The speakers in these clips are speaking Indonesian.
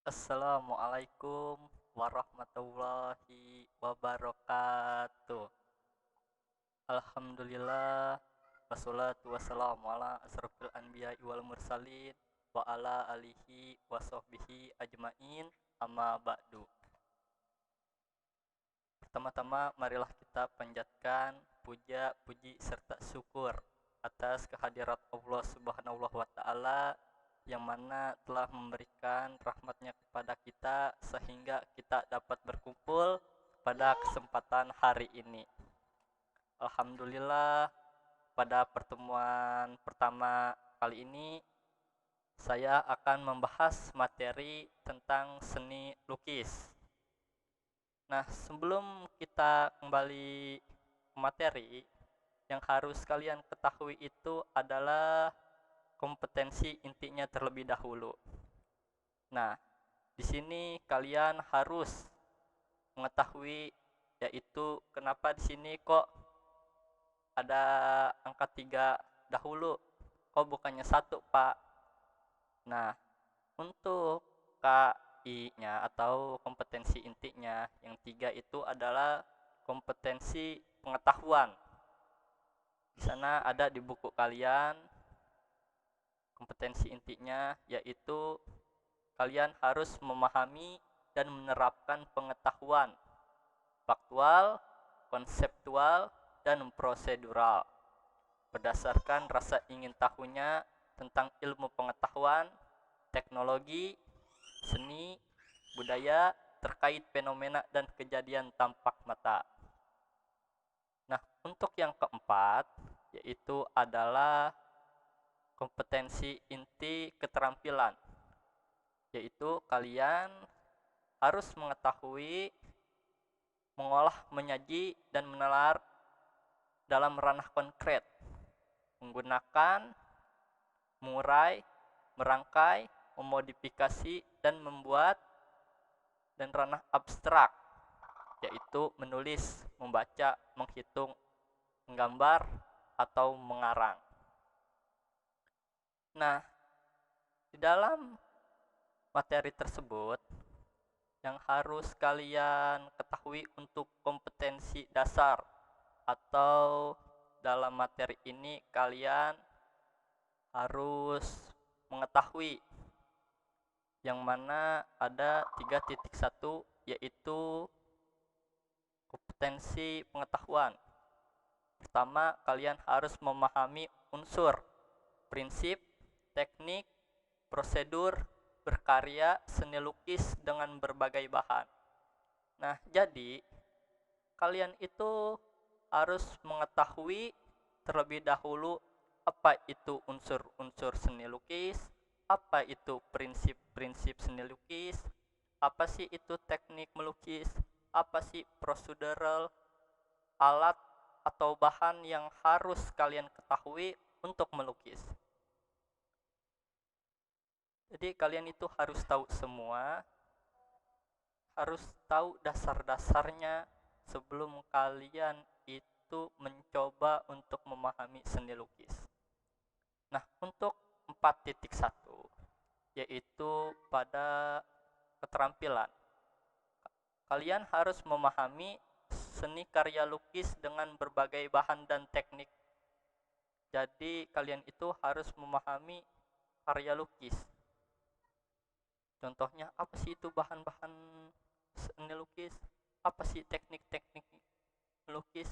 Assalamualaikum warahmatullahi wabarakatuh. Alhamdulillah wassalatu wassalamu ala asrofil anbiya wal mursalin wa ala alihi wa sahbihi ajmain amma ba'du. Pertama-tama marilah kita panjatkan puja, puji serta syukur atas kehadirat Allah Subhanahu wa taala yang mana telah memberikan rahmatnya kepada kita sehingga kita dapat berkumpul pada kesempatan hari ini. Alhamdulillah, pada pertemuan pertama kali ini saya akan membahas materi tentang seni lukis. Nah, sebelum kita kembali ke materi, yang harus kalian ketahui itu adalah kompetensi intinya terlebih dahulu. Nah, di sini kalian harus mengetahui yaitu kenapa di sini kok ada angka 3 dahulu, kok bukannya 1, Pak. Nah, untuk KI-nya atau kompetensi intinya yang 3 itu adalah kompetensi pengetahuan. Di sana ada di buku kalian kompetensi intinya yaitu kalian harus memahami dan menerapkan pengetahuan faktual, konseptual, dan prosedural berdasarkan rasa ingin tahunya tentang ilmu pengetahuan, teknologi, seni, budaya terkait fenomena dan kejadian tampak mata. Nah, untuk yang keempat yaitu adalah kompetensi inti keterampilan, yaitu kalian harus mengetahui mengolah, menyaji, dan menalar dalam ranah konkret, menggunakan, mengurai, merangkai, memodifikasi, dan membuat, dan ranah abstrak, yaitu menulis, membaca, menghitung, menggambar, atau mengarang. Nah, di dalam materi tersebut yang harus kalian ketahui untuk kompetensi dasar atau dalam materi ini kalian harus mengetahui yang mana ada 3.1 yaitu kompetensi pengetahuan. Pertama, kalian harus memahami unsur, prinsip, teknik, prosedur, berkarya, seni lukis dengan berbagai bahan. Nah, jadi kalian itu harus mengetahui terlebih dahulu apa itu unsur-unsur seni lukis, apa itu prinsip-prinsip seni lukis, apa sih itu teknik melukis, apa sih prosedural, alat atau bahan yang harus kalian ketahui untuk melukis. Jadi kalian itu harus tahu semua, harus tahu dasar-dasarnya sebelum kalian itu mencoba untuk memahami seni lukis. Nah, untuk 4.1 yaitu pada keterampilan. Kalian harus memahami seni karya lukis dengan berbagai bahan dan teknik. Jadi kalian itu harus memahami karya lukis. Contohnya apa sih itu bahan-bahan seni lukis? Apa sih teknik-teknik melukis?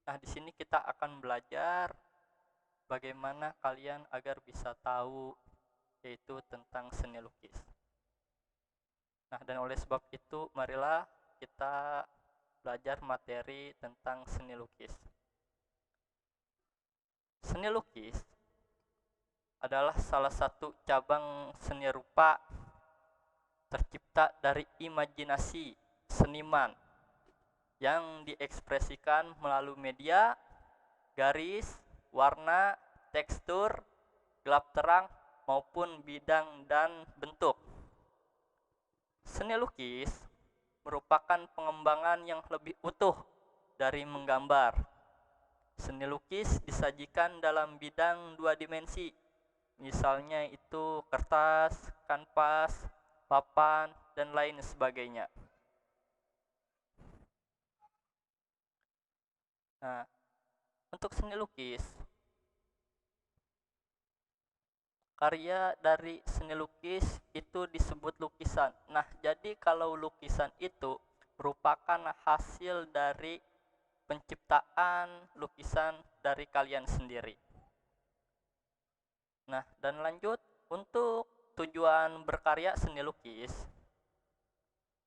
Nah, di sini kita akan belajar bagaimana kalian agar bisa tahu yaitu tentang seni lukis. Nah, dan oleh sebab itu marilah kita belajar materi tentang seni lukis. Seni lukis adalah salah satu cabang seni rupa tercipta dari imajinasi seniman yang diekspresikan melalui media, garis, warna, tekstur, gelap terang, maupun bidang dan bentuk. Seni lukis merupakan pengembangan yang lebih utuh dari menggambar. Seni lukis disajikan dalam bidang 2 dimensi, misalnya itu kertas, kanvas, papan, dan lain sebagainya. Nah, untuk seni lukis, karya dari seni lukis itu disebut lukisan. Nah, jadi kalau lukisan itu merupakan hasil dari penciptaan lukisan dari kalian sendiri. Nah, dan lanjut untuk tujuan berkarya seni lukis.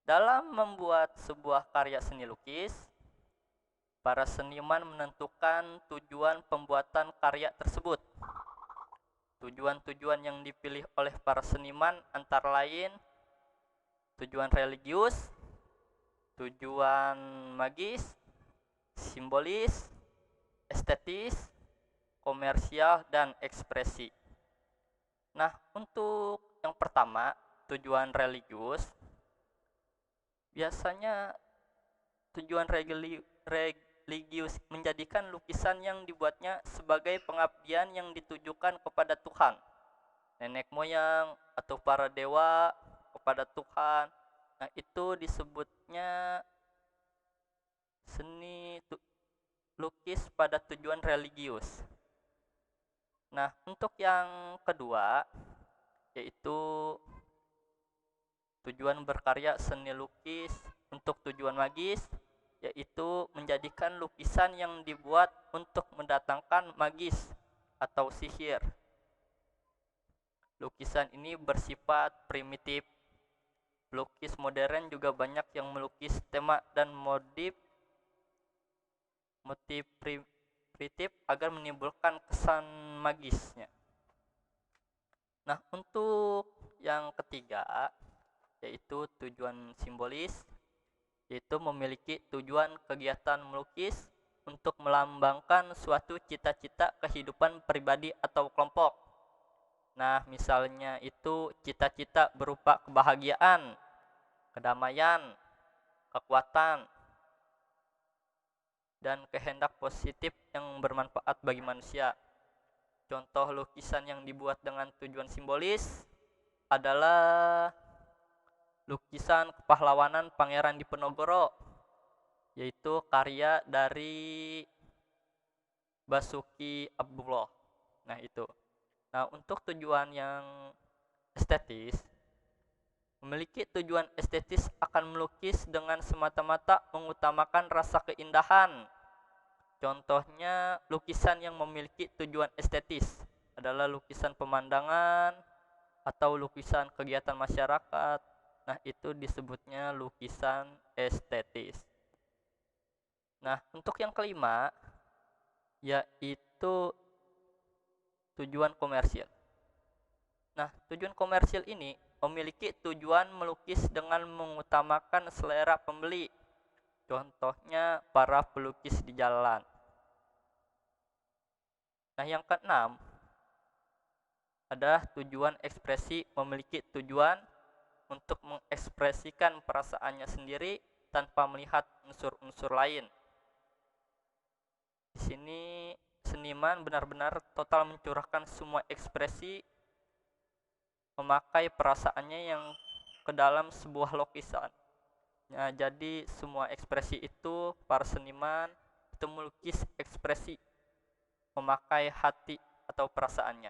Dalam membuat sebuah karya seni lukis, para seniman menentukan tujuan pembuatan karya tersebut. Tujuan-tujuan yang dipilih oleh para seniman antara lain tujuan religius, tujuan magis, simbolis, estetis, komersial, dan ekspresi. Nah, untuk yang pertama, tujuan religius, biasanya tujuan religius menjadikan lukisan yang dibuatnya sebagai pengabdian yang ditujukan kepada Tuhan, nenek moyang, atau para dewa, kepada Tuhan. Nah, itu disebutnya seni lukis pada tujuan religius. Nah, untuk yang kedua, yaitu tujuan berkarya seni lukis untuk tujuan magis, yaitu menjadikan lukisan yang dibuat untuk mendatangkan magis atau sihir. Lukisan ini bersifat primitif. Pelukis modern juga banyak yang melukis tema dan motif primitif agar menimbulkan kesan magisnya. Nah, untuk yang ketiga, yaitu tujuan simbolis, yaitu memiliki tujuan kegiatan melukis untuk melambangkan suatu cita-cita kehidupan pribadi atau kelompok. Nah, misalnya itu cita-cita berupa kebahagiaan, kedamaian, kekuatan, dan kehendak positif yang bermanfaat bagi manusia. Contoh lukisan yang dibuat dengan tujuan simbolis adalah lukisan kepahlawanan Pangeran Diponegoro, yaitu karya dari Basuki Abdullah. Nah, itu. Nah, untuk tujuan yang estetis, memiliki tujuan estetis akan melukis dengan semata-mata mengutamakan rasa keindahan. Contohnya lukisan yang memiliki tujuan estetis adalah lukisan pemandangan atau lukisan kegiatan masyarakat. Nah, itu disebutnya lukisan estetis. Nah, untuk yang kelima, yaitu tujuan komersil. Nah, tujuan komersil ini memiliki tujuan melukis dengan mengutamakan selera pembeli. Contohnya para pelukis di jalan. Nah, yang keenam adalah tujuan ekspresi, memiliki tujuan untuk mengekspresikan perasaannya sendiri tanpa melihat unsur-unsur lain. Di sini seniman benar-benar total mencurahkan semua ekspresi, memakai perasaannya yang ke dalam sebuah lukisan. Nah, jadi semua ekspresi itu para seniman itu melukis ekspresi, memakai hati atau perasaannya.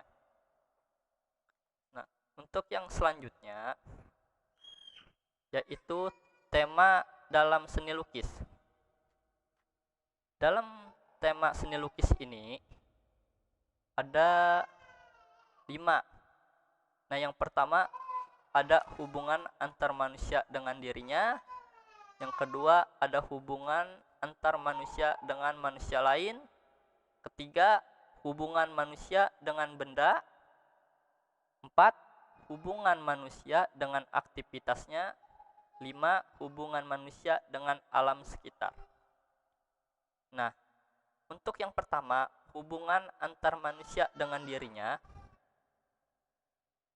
Nah, untuk yang selanjutnya, yaitu tema dalam seni lukis. Dalam tema seni lukis ini ada 5. Nah, yang pertama ada hubungan antar manusia dengan dirinya. Yang kedua ada hubungan antar manusia dengan manusia lain. Ketiga, hubungan manusia dengan benda. 4, hubungan manusia dengan aktivitasnya. 5, hubungan manusia dengan alam sekitar. Nah, untuk yang pertama, hubungan antar manusia dengan dirinya,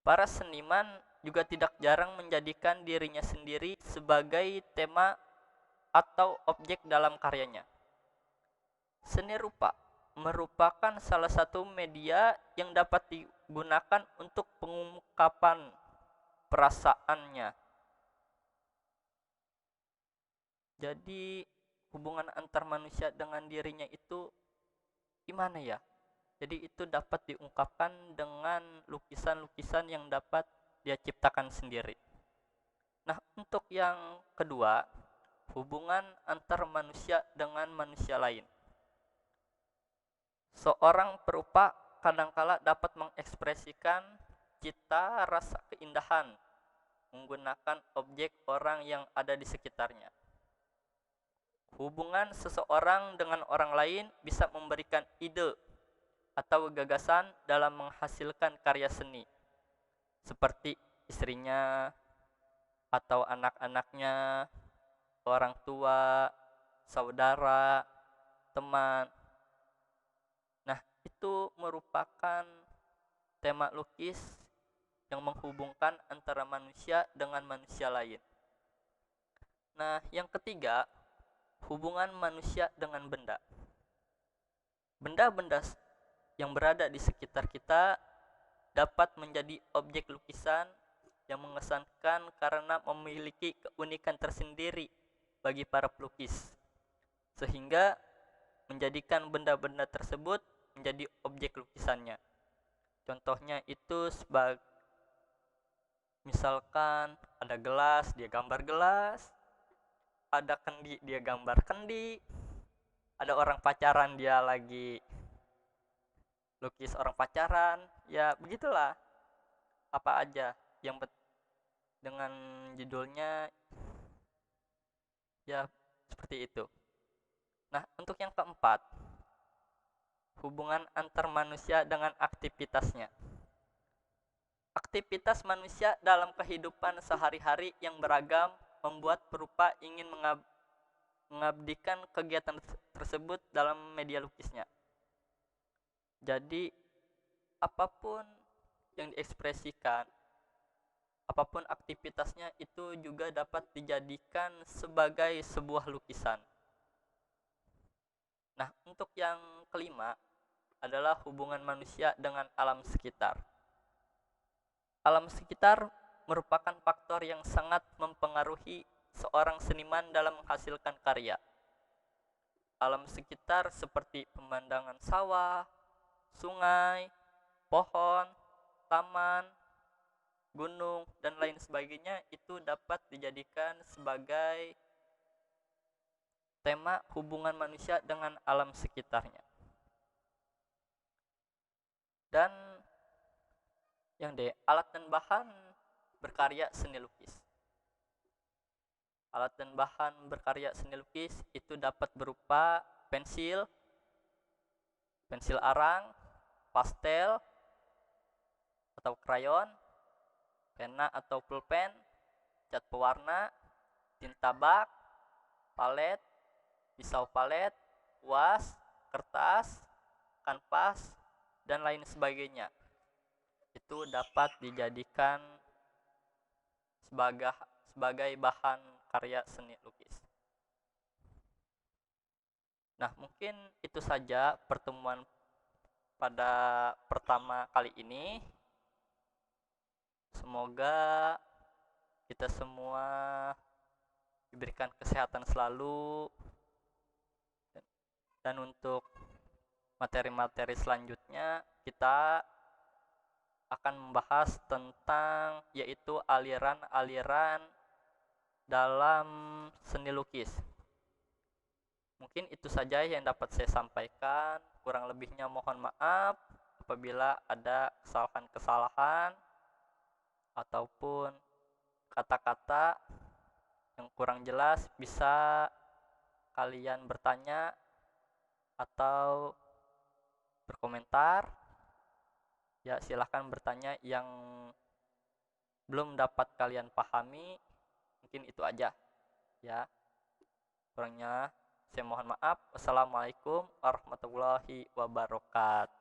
para seniman juga tidak jarang menjadikan dirinya sendiri sebagai tema atau objek dalam karyanya. Seni rupa merupakan salah satu media yang dapat digunakan untuk pengungkapan perasaannya. Jadi hubungan antar manusia dengan dirinya itu gimana ya? Jadi itu dapat diungkapkan dengan lukisan-lukisan yang dapat dia ciptakan sendiri. Nah, untuk yang kedua, hubungan antar manusia dengan manusia lain. Seorang perupa kadangkala dapat mengekspresikan cita rasa keindahan menggunakan objek orang yang ada di sekitarnya. Hubungan seseorang dengan orang lain bisa memberikan ide atau gagasan dalam menghasilkan karya seni, seperti istrinya atau anak-anaknya, orang tua, saudara, teman. Nah, itu merupakan tema lukis yang menghubungkan antara manusia dengan manusia lain. Nah, yang ketiga, hubungan manusia dengan benda. Benda-benda yang berada di sekitar kita dapat menjadi objek lukisan yang mengesankan karena memiliki keunikan tersendiri bagi para pelukis, sehingga menjadikan benda-benda tersebut menjadi objek lukisannya. Contohnya itu sebagai misalkan ada gelas, dia gambar gelas, ada kendi, dia gambar kendi, ada orang pacaran, dia lagi lukis orang pacaran, ya begitulah. Apa aja yang dengan judulnya ya seperti itu. Nah, untuk yang keempat, hubungan antar manusia dengan aktivitasnya. Aktivitas manusia dalam kehidupan sehari-hari yang beragam membuat perupa ingin mengabdikan kegiatan tersebut dalam media lukisnya. Jadi, apapun yang diekspresikan, apapun aktivitasnya itu juga dapat dijadikan sebagai sebuah lukisan. Nah, untuk yang kelima adalah hubungan manusia dengan alam sekitar. Alam sekitar merupakan faktor yang sangat mempengaruhi seorang seniman dalam menghasilkan karya. Alam sekitar seperti pemandangan sawah, sungai, pohon, taman, gunung, dan lain sebagainya itu dapat dijadikan sebagai tema hubungan manusia dengan alam sekitarnya. Dan yang D, alat dan bahan berkarya seni lukis. Alat dan bahan berkarya seni lukis itu dapat berupa pensil, pensil arang, pastel atau krayon, pena atau pulpen, cat pewarna, tinta bak, palet, pisau palet, kuas, kertas, kanvas, dan lain sebagainya. Itu dapat dijadikan sebagai bahan karya seni lukis. Nah, mungkin itu saja pertemuan pada pertama kali ini. Semoga kita semua diberikan kesehatan selalu, dan untuk materi-materi selanjutnya kita akan membahas tentang yaitu aliran-aliran dalam seni lukis. Mungkin itu saja yang dapat saya sampaikan. Kurang lebihnya mohon maaf apabila ada kesalahan-kesalahan ataupun kata-kata yang kurang jelas. Bisa kalian bertanya atau berkomentar. Ya, silahkan bertanya yang belum dapat kalian pahami. Mungkin itu aja ya. Kurangnya saya mohon maaf. Wassalamualaikum warahmatullahi wabarakatuh.